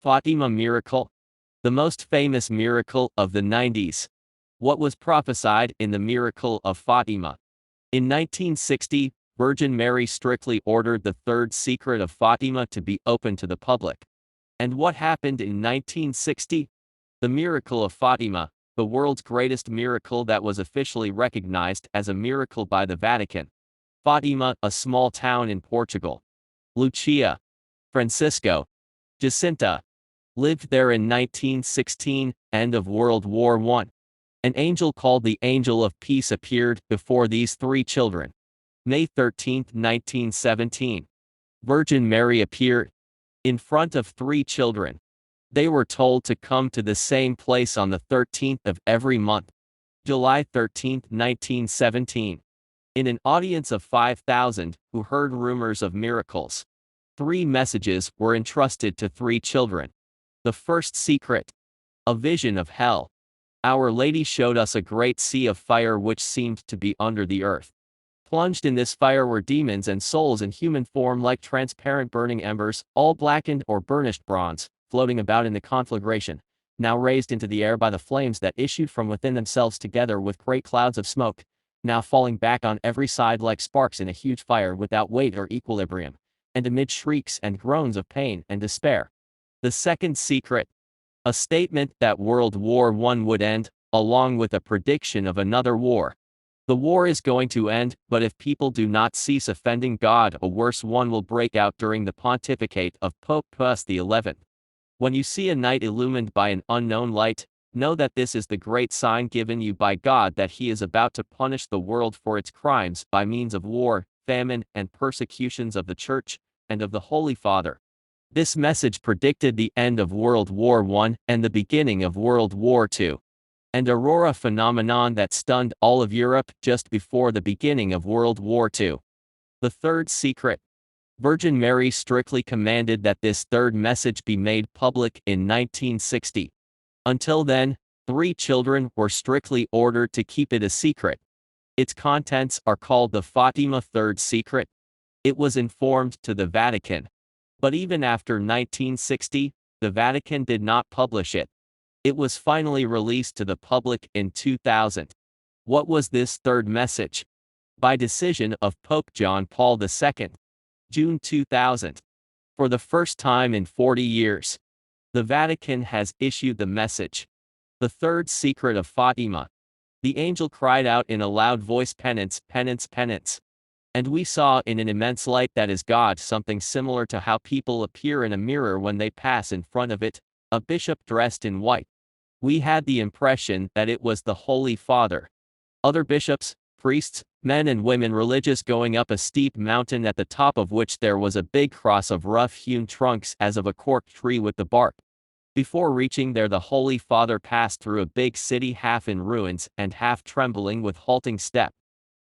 Fatima miracle. The most famous miracle of the 90s. What was prophesied in the miracle of Fatima? In 1960, Virgin Mary strictly ordered the third secret of Fatima to be open to the public. And what happened in 1960? The miracle of Fatima, the world's greatest miracle that was officially recognized as a miracle by the Vatican. Fatima, a small town in Portugal. Lucia, Francisco, Jacinta lived there in 1916, end of World War I. An angel called the Angel of Peace appeared before these three children. May 13, 1917. Virgin Mary appeared in front of three children. They were told to come to the same place on the 13th of every month. July 13, 1917. In an audience of 5,000 who heard rumors of miracles, three messages were entrusted to three children. The first secret, a vision of hell. Our Lady showed us a great sea of fire which seemed to be under the earth. Plunged in this fire were demons and souls in human form like transparent burning embers, all blackened or burnished bronze, floating about in the conflagration, now raised into the air by the flames that issued from within themselves together with great clouds of smoke, now falling back on every side like sparks in a huge fire without weight or equilibrium, and amid shrieks and groans of pain and despair. The second secret, a statement that World War I would end, along with a prediction of another war. The war is going to end, but if people do not cease offending God, a worse one will break out during the pontificate of Pope Pius XI. When you see a night illumined by an unknown light, know that this is the great sign given you by God that He is about to punish the world for its crimes by means of war, famine, and persecutions of the Church, and of the Holy Father. This message predicted the end of World War I and the beginning of World War II. An aurora phenomenon that stunned all of Europe just before the beginning of World War II. The third secret. Virgin Mary strictly commanded that this third message be made public in 1960. Until then, three children were strictly ordered to keep it a secret. Its contents are called the Fatima Third Secret. It was informed to the Vatican. But even after 1960, the Vatican did not publish it. It was finally released to the public in 2000. What was this third message? By decision of Pope John Paul II. June 2000. For the first time in 40 years, the Vatican has issued the message. The third secret of Fatima. The angel cried out in a loud voice, "Penance, penance, penance." And we saw in an immense light that is God, something similar to how people appear in a mirror when they pass in front of it, a bishop dressed in white. We had the impression that it was the Holy Father. Other bishops, priests, men and women religious going up a steep mountain at the top of which there was a big cross of rough-hewn trunks as of a cork tree with the bark. Before reaching there, the Holy Father passed through a big city half in ruins and half trembling with halting step.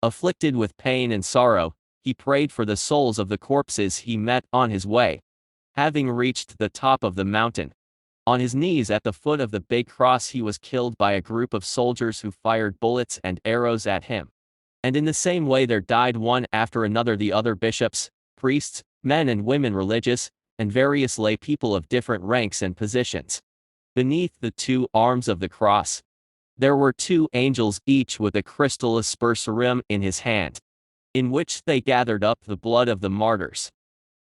Afflicted with pain and sorrow, he prayed for the souls of the corpses he met on his way. Having reached the top of the mountain, on his knees at the foot of the big cross, he was killed by a group of soldiers who fired bullets and arrows at him. And in the same way there died one after another the other bishops, priests, men and women religious, and various lay people of different ranks and positions. Beneath the two arms of the cross, there were two angels, each with a crystal aspersorim in his hand, in which they gathered up the blood of the martyrs,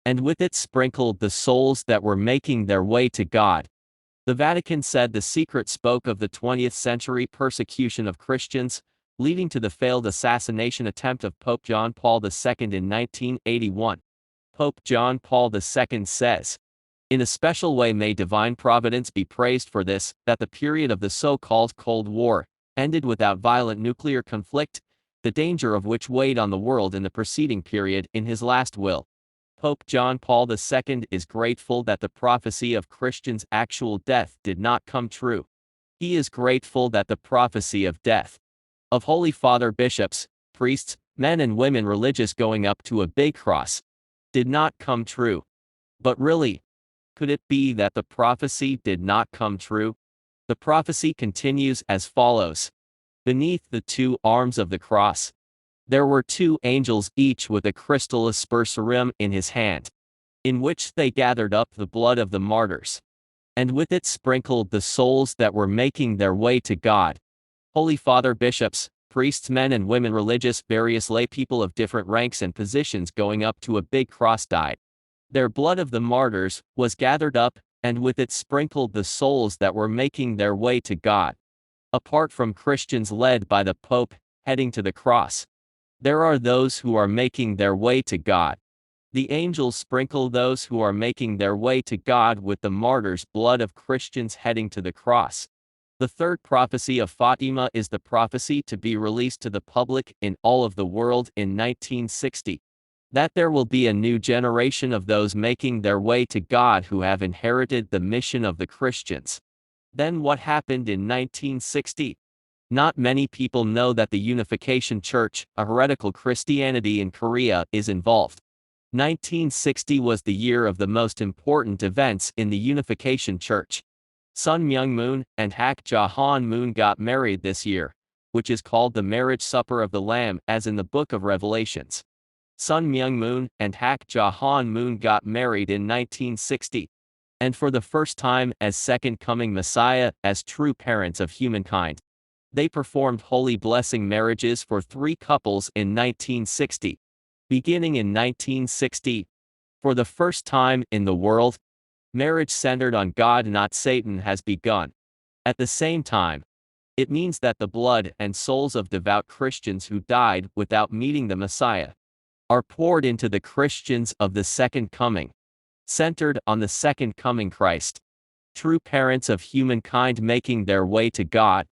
and with it sprinkled the souls that were making their way to God. The Vatican said the secret spoke of the 20th century persecution of Christians, leading to the failed assassination attempt of Pope John Paul II in 1981. Pope John Paul II says, "In a special way may divine providence be praised for this, that the period of the so-called Cold War ended without violent nuclear conflict, the danger of which weighed on the world in the preceding period in his last will." Pope John Paul II is grateful that the prophecy of Christians' actual death did not come true. He is grateful that the prophecy of death of Holy Father bishops, priests, men and women religious going up to a big cross did not come true. But really, could it be that the prophecy did not come true? The prophecy continues as follows. Beneath the two arms of the cross, there were two angels, each with a crystal aspersorim in his hand, in which they gathered up the blood of the martyrs, and with it sprinkled the souls that were making their way to God. Holy Father, bishops, priests, men and women, religious, various lay people of different ranks and positions going up to a big cross died. Their blood of the martyrs was gathered up, and with it sprinkled the souls that were making their way to God. Apart from Christians led by the Pope, heading to the cross, there are those who are making their way to God. The angels sprinkle those who are making their way to God with the martyrs' blood of Christians heading to the cross. The third prophecy of Fatima is the prophecy to be released to the public in all of the world in 1960. That there will be a new generation of those making their way to God who have inherited the mission of the Christians. Then what happened in 1960? Not many people know that the Unification Church, a heretical Christianity in Korea, is involved. 1960 was the year of the most important events in the Unification Church. Sun Myung Moon and Hak Ja-han Moon got married this year, which is called the marriage supper of the Lamb, as in the Book of Revelations. Sun Myung Moon and Hak Ja-han Moon got married in 1960, and for the first time as second coming Messiah, as true parents of humankind. They performed holy blessing marriages for 3 couples in 1960. Beginning in 1960, for the first time in the world, marriage centered on God, not Satan, has begun. At the same time, it means that the blood and souls of devout Christians who died without meeting the Messiah are poured into the Christians of the second coming, centered on the second coming Christ. True parents of humankind making their way to God,